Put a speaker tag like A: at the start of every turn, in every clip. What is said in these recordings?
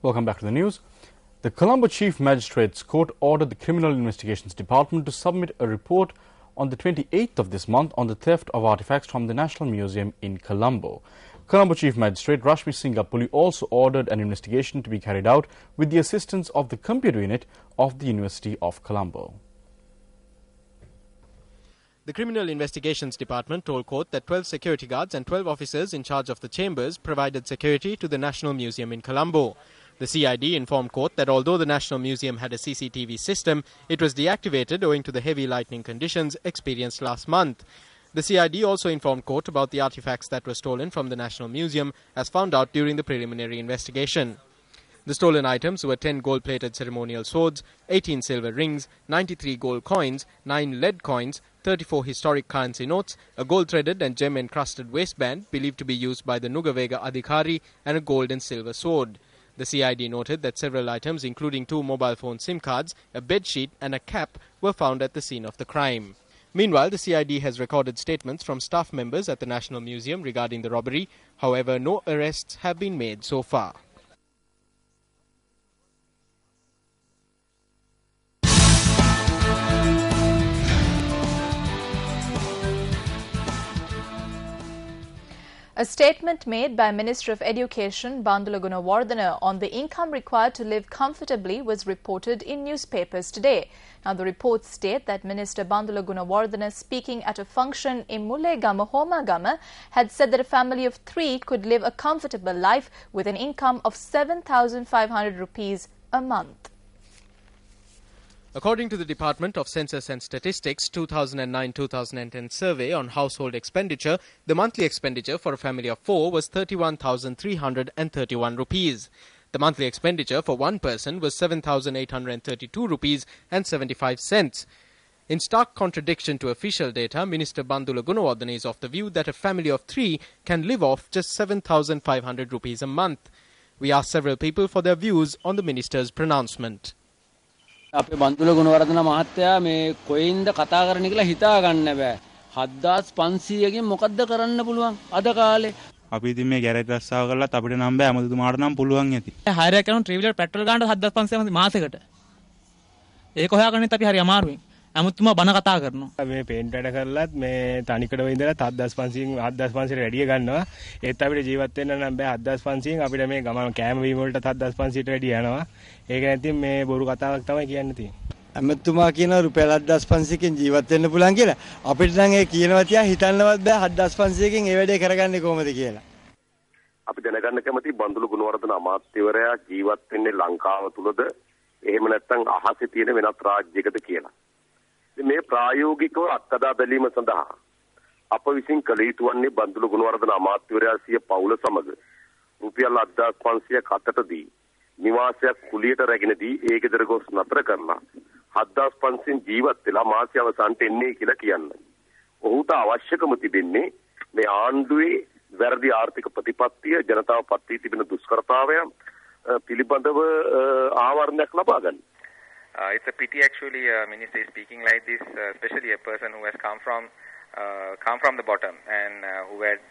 A: Welcome back to the news. The Colombo Chief Magistrates Court ordered the Criminal Investigations Department to submit a report on the 28th of this month on the theft of artifacts from the National Museum in Colombo. Colombo Chief Magistrate Rashmi Singapuli also ordered an investigation to be carried out with the assistance of the computer unit of the University of Colombo.
B: The Criminal Investigations Department told court that 12 security guards and 12 officers in charge of the chambers provided security to the National Museum in Colombo. The CID informed court that although the National Museum had a CCTV system, it was deactivated owing to the heavy lightning conditions experienced last month. The CID also informed court about the artifacts that were stolen from the National Museum as found out during the preliminary investigation. The stolen items were 10 gold-plated ceremonial swords, 18 silver rings, 93 gold coins, 9 lead coins, 34 historic currency notes, a gold-threaded and gem-encrusted waistband believed to be used by the Nugavega Adhikari, and a gold and silver sword. The CID noted that several items, including 2 mobile phone SIM cards, a bedsheet and a cap, were found at the scene of the crime. Meanwhile, the CID has recorded statements from staff members at the National Museum regarding the robbery. However, no arrests have been made so far.
C: A statement made by Minister of Education Bandula Gunawardena on the income required to live comfortably was reported in newspapers today. Now, the reports state that Minister Bandula Gunawardena, speaking at a function in Mulegama, Homagama, had said that a family of 3 could live a comfortable life with an income of 7,500 rupees a month.
B: According to the Department of Census and Statistics 2009-2010 survey on household expenditure, the monthly expenditure for a family of 4 was 31,331 rupees. The monthly expenditure for one person was 7,832 rupees and 75 cents. In stark contradiction to official data, Minister Bandula Gunawardena is of the view that a family of 3 can live off just 7,500 rupees a month. We asked several people for their views on the minister's pronouncement.
D: අපේ බන්දුල ගුණවර්ධන මහත්තයා මේ කොයින්ද කතා කරන්න කියලා හිතා ගන්න බෑ 7500කින් මොකද්ද කරන්න පුළුවන් අද කාලේ
E: අපි ඉතින් මේ ගැරේජ් රස්සාව කරලත් අපිට නම් බෑ අමුතුමාට නම් පුළුවන් ඇති
F: හයරයක් කරන ට්‍රිවිලර් පෙට්‍රල් ගානට 7500 මාසෙකට ඒක හොයාගන්නත් අපි හරි අමාරුයි අමුතුමා බන කතා කරනවා
G: මේ පේන්ට් වැඩ කරලත් මේ තනිකඩ ඉඳලා 7500න් 7500ට වැඩිය ගන්නවා ඒත් අපිට ජීවත් වෙන්න නම් බෑ 7500න් අපිට මේ ගමන කෑම බීම වලට 7500ට වැඩිය යනවා ඒක නැතිනම් මේ බොරු කතාවක් තමයි කියන්න තියෙන්නේ
H: අමතුමා කියන රුපියල් 7500කින් ජීවත් වෙන්න පුළුවන් කියලා අපිට නම් ඒ කියනවා තියා හිතන්නවත් බෑ 7500කින් ඒ වැඩේ කරගන්නේ කොහොමද කියලා
I: අපි දැනගන්න කැමති බන්දුල ගුණවර්ධන අමාත්‍යවරයා ජීවත් වෙන්නේ ලංකාව තුලද එහෙම නැත්නම් අහසේ තියෙන වෙනත් රාජ්‍යයකද කියලා මේ ප්‍රායෝගිකව අත්දැක බැලීම සඳහා අප විසින් කළ යුතු වන්නේ බන්දුල ගුණවර්ධන අමාත්‍යවරයා සිය පවුල සමග රුපියල් 7500ක් අතටදී නිවාසයක් කුලියට රැගෙනදී ඒ ගෙදර ගොස් නතර කරලා 7500න් ජීවත් වෙලා මාසය අවසන්ට එන්නේ කියලා කියන්නේ. ඔහුට අවශ්‍යකම තිබෙන්නේ මේ ආණ්ඩුවේ වැරදි ආර්ථික ප්‍රතිපත්තිය ජනතාව පත් වී තිබෙන දුෂ්කරතාවය පිළිබඳව ආවරණයක් ලබා ගන්න.
J: It's a pity actually Minister is speaking like this, especially a person who has come from the bottom and who had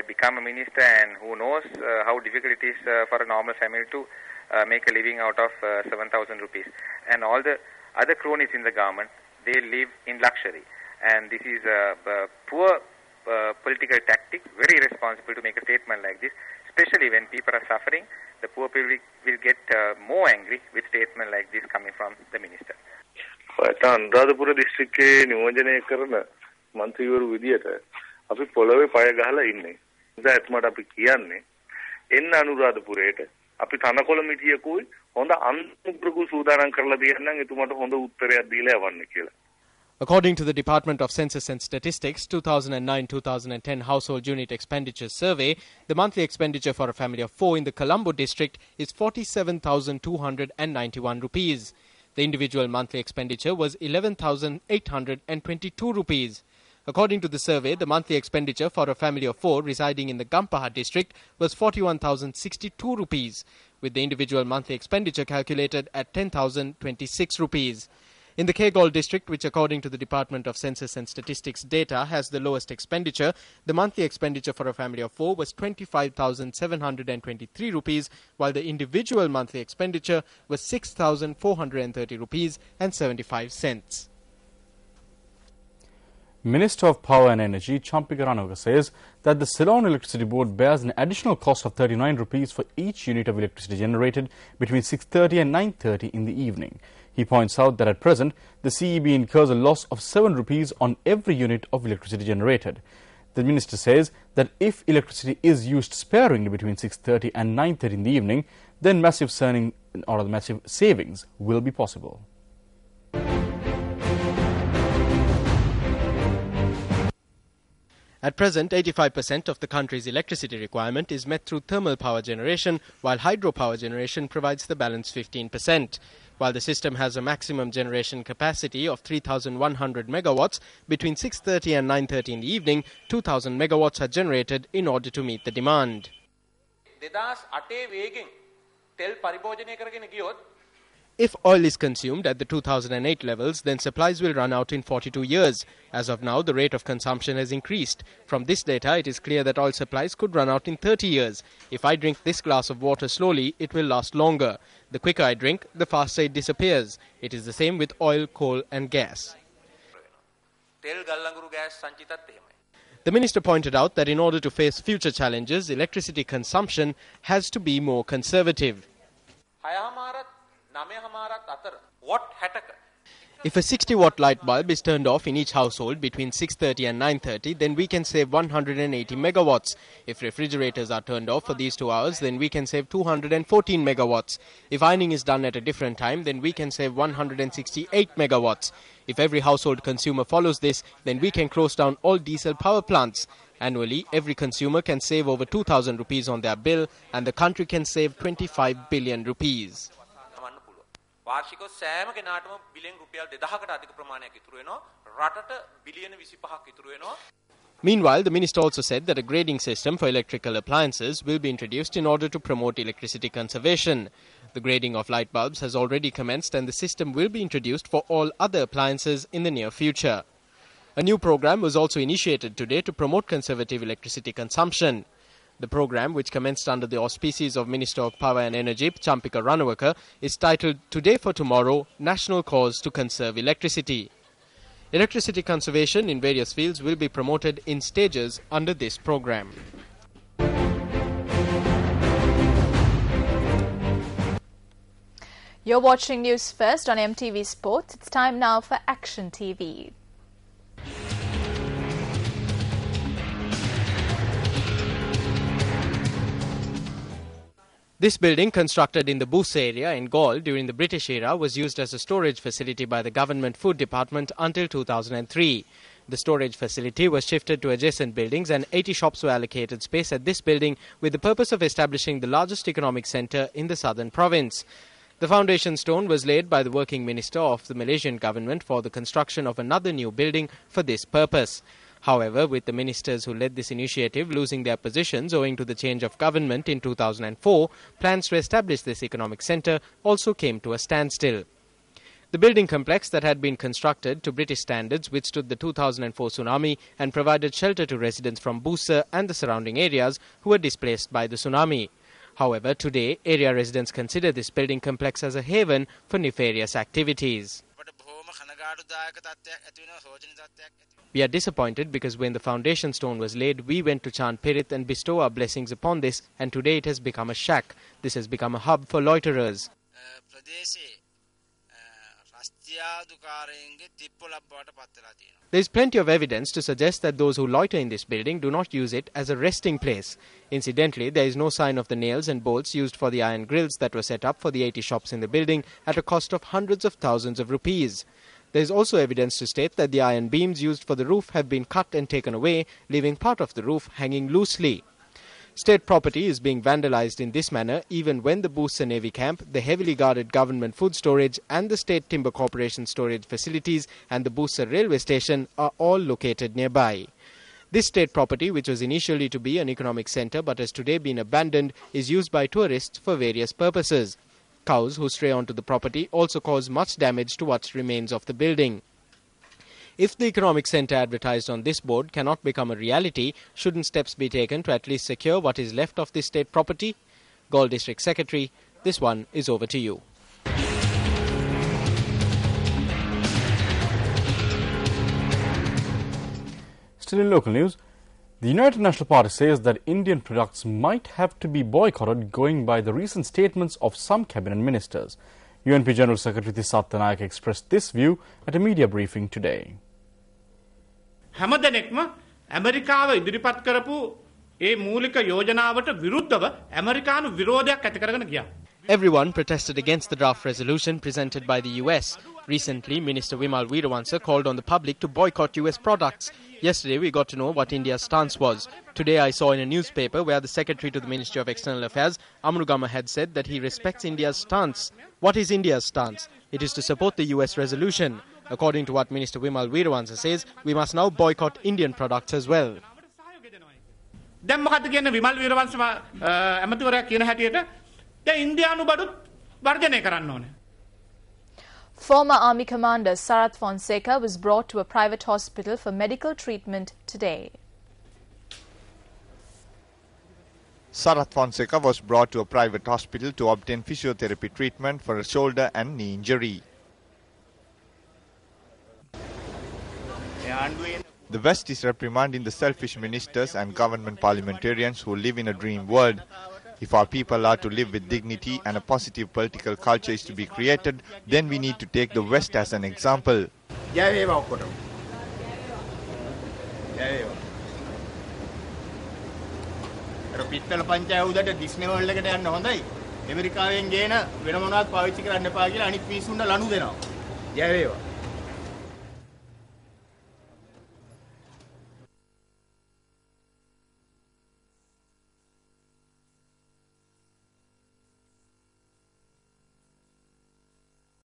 J: become a minister and who knows how difficult it is for a normal family to make a living out of 7,000 rupees. And all the other cronies in the government, they live in luxury. And this is a poor political tactic, very irresponsible to make a statement like this, especially when people are suffering. The poor people will get more angry with statement like this coming from the minister.
K: Anuradhapura දිස්ත්‍රික්කයේ නියෝජනය කරන මන්ත්‍රීවරු විදියට අපි පොළවේ පය ගහලා ඉන්නේ. ඒකත් අපි කියන්නේ එන්න අනුරාධපුරයට අපි තනකොළ මිටියකුයි හොඳ අනුප්‍රකු සූදානම් කරලා දෙන්නම් එතුමාට හොඳ උත්තරයක් දීලා යවන්න කියලා.
B: According to the Department of Census and Statistics 2009-2010 Household Unit Expenditure Survey, the monthly expenditure for a family of 4 in the Colombo district is 47,291 rupees. The individual monthly expenditure was 11,822 rupees. According to the survey, the monthly expenditure for a family of 4 residing in the Gampaha district was 41,062 rupees, with the individual monthly expenditure calculated at 10,026 rupees. In the Kegaul district, which according to the Department of Census and Statistics data has the lowest expenditure, the monthly expenditure for a family of 4 was 25,723 rupees, while the individual monthly expenditure was 6,430 rupees and 75 cents.
A: Minister of Power and Energy Champika Ranawaka says that the Ceylon Electricity Board bears an additional cost of 39 rupees for each unit of electricity generated between 6:30 and 9:30 in the evening. He points out that at present, the CEB incurs a loss of 7 rupees on every unit of electricity generated. The minister says that if electricity is used sparingly between 6:30 and 9:30 in the evening, then massive savings will be possible.
B: At present, 85% of the country's electricity requirement is met through thermal power generation, while hydropower generation provides the balance 15%. While the system has a maximum generation capacity of 3,100 megawatts, between 6:30 and 9:30 in the evening, 2,000 megawatts are generated in order to meet the demand. If oil is consumed at the 2008 levels, then supplies will run out in 42 years. As of now, the rate of consumption has increased. From this data, it is clear that oil supplies could run out in 30 years. If I drink this glass of water slowly, it will last longer. The quicker I drink, the faster it disappears. It is the same with oil, coal and gas. The minister pointed out that in order to face future challenges, electricity consumption has to be more conservative. If a 60-watt light bulb is turned off in each household between 6:30 and 9:30, then we can save 180 megawatts. If refrigerators are turned off for these 2 hours, then we can save 214 megawatts. If ironing is done at a different time, then we can save 168 megawatts. If every household consumer follows this, then we can close down all diesel power plants. Annually, every consumer can save over 2,000 rupees on their bill, and the country can save 25 billion rupees. Meanwhile, the minister also said that a grading system for electrical appliances will be introduced in order to promote electricity conservation. The grading of light bulbs has already commenced, and the system will be introduced for all other appliances in the near future. A new program was also initiated today to promote conservative electricity consumption. The program, which commenced under the auspices of Minister of Power and Energy Champika Ranawaka, is titled Today for Tomorrow, National Cause to Conserve Electricity. Electricity conservation in various fields will be promoted in stages under this program.
C: You're watching News First on MTV Sports. It's time now for Action TV.
B: This building, constructed in the Boosa area in Gaul during the British era, was used as a storage facility by the Government Food Department until 2003. The storage facility was shifted to adjacent buildings, and 80 shops were allocated space at this building with the purpose of establishing the largest economic centre in the southern province. The foundation stone was laid by the working minister of the Malaysian government for the construction of another new building for this purpose. However, with the ministers who led this initiative losing their positions owing to the change of government in 2004, plans to establish this economic centre also came to a standstill. The building complex that had been constructed to British standards withstood the 2004 tsunami and provided shelter to residents from Boosa and the surrounding areas who were displaced by the tsunami. However, today, area residents consider this building complex as a haven for nefarious activities. We are disappointed because when the foundation stone was laid, we went to chant Pirit and bestow our blessings upon this, and today it has become a shack. This has become a hub for loiterers. There is plenty of evidence to suggest that those who loiter in this building do not use it as a resting place. Incidentally, there is no sign of the nails and bolts used for the iron grills that were set up for the 80 shops in the building at a cost of hundreds of thousands of rupees. There is also evidence to state that the iron beams used for the roof have been cut and taken away, leaving part of the roof hanging loosely. State property is being vandalized in this manner even when the Boosa Navy Camp, the heavily guarded government food storage and the State Timber Corporation storage facilities and the Boosa railway station are all located nearby. This state property, which was initially to be an economic centre but has today been abandoned, is used by tourists for various purposes. Cows who stray onto the property also cause much damage to what remains of the building. If the economic centre advertised on this board cannot become a reality, shouldn't steps be taken to at least secure what is left of this state property? Galle District Secretary, this one is over to you.
A: Still in local news, the United National Party says that Indian products might have to be boycotted going by the recent statements of some cabinet ministers. UNP General Secretary Tissatta Nayaka expressed this view at a media briefing today.
L: හැමදෙනෙක්ම ඇමරිකාව ඉදිරිපත් කරපු ඒ මූලික යෝජනාවට විරුද්ධව ඇමරිකානු විරෝධයක් ඇති කරගෙන ගියා.
B: Everyone protested against the draft resolution presented by the US. Recently, Minister Wimal Weerawansa called on the public to boycott US products. Yesterday, we got to know what India's stance was. Today, I saw in a newspaper where the Secretary to the Ministry of External Affairs, Amarugama, had said that he respects India's stance. What is India's stance? It is to support the US resolution. According to what Minister Wimal Weerawansa says, we must now boycott Indian products as well.
L: දැන් මොකද්ද කියන්නේ විමල් වීරවංශ ඇමතිවරයා කියන හැටියට දැන් ඉන්දියානු බඩුත් වර්ජනය කරන්න ඕනේ.
C: Former Army Commander Sarath Fonseca was brought to a private hospital for medical treatment today.
M: Sarath Fonseca was brought to a private hospital to obtain physiotherapy treatment for a shoulder and knee injury. The West is reprimanding the selfish ministers and government parliamentarians who live in a dream world. If our people are to live with dignity and a positive political culture is to be created, then we need to take the West as an example.
N: පිට්ටල පංචාය උදට Disney World එකට යන්න හොඳයි. ඇමරිකාවෙන් ගේන වෙන මොනවත් පාවිච්චි කරන්න එපා කියලා අනිත් මිනිස්සුන්ට ලනු දෙනවා. ජය වේවා.